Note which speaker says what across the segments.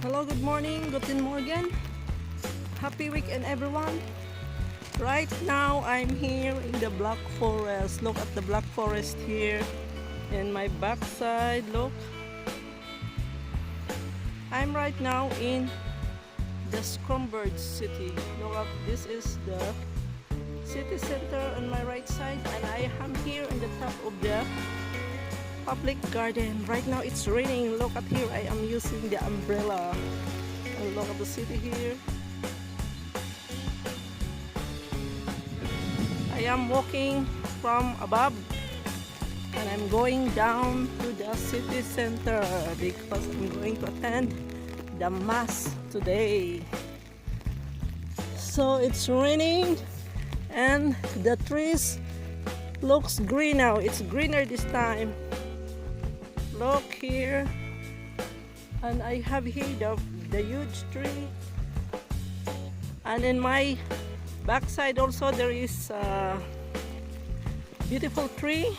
Speaker 1: Hello, good morning, guten Morgen. Happy weekend, everyone. Right now, I'm here in the Black Forest. Look at the Black Forest here. And my backside, look. I'm right now in the SCHRAMBERG city. Look up, this is the city center on my right side. And I am here on the top of the public garden. Right now it's raining. Look at here, I am using the umbrella. And look at the city here. I am walking from above and I'm going down to the city center because I'm going to attend the mass today. So it's raining and the trees looks green now. It's greener this time. Look here, and I have here the huge tree, and in my backside also there is a beautiful tree,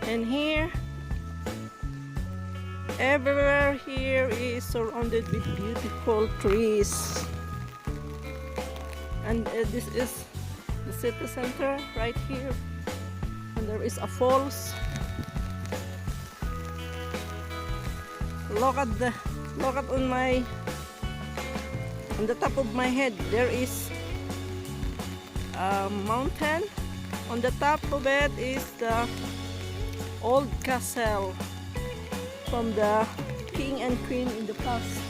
Speaker 1: and here everywhere here is surrounded with beautiful trees. And this is the city center right here, and there is a falls. Look at on the top of my head there is a mountain. On the top of it is the old castle from the king and queen in the past,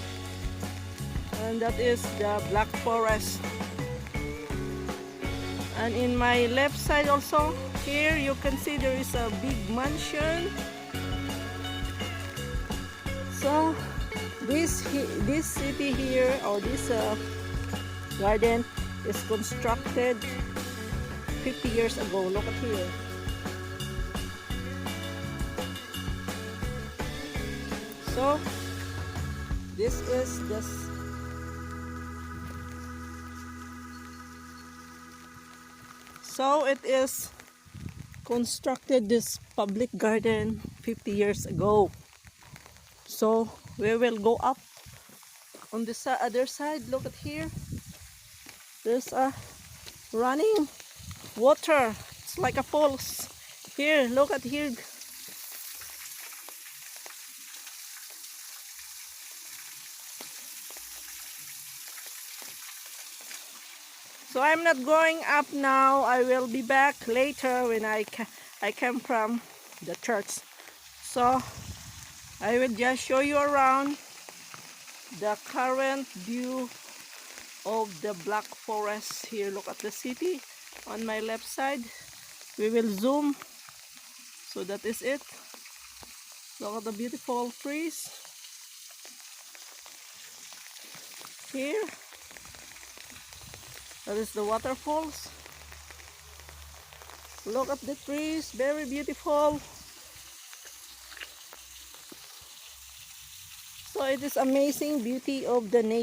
Speaker 1: and that is the Black Forest. And in my left side also here you can see there is a big mansion. So this city here, or this garden, is constructed 50 years ago. Look at here. So this is this. So it is constructed, this public garden, 50 years ago. So we will go up on the other side. Look at here. There's a running water. It's like a falls. Here, look at here. So I'm not going up now. I will be back later when I came from the church. So I will just show you around the current view of the Black Forest here. Look at the city on my left side. We will zoom. So that is it. Look at the beautiful trees here. That is the waterfalls. Look at the trees, very beautiful. So it is amazing beauty of the nature.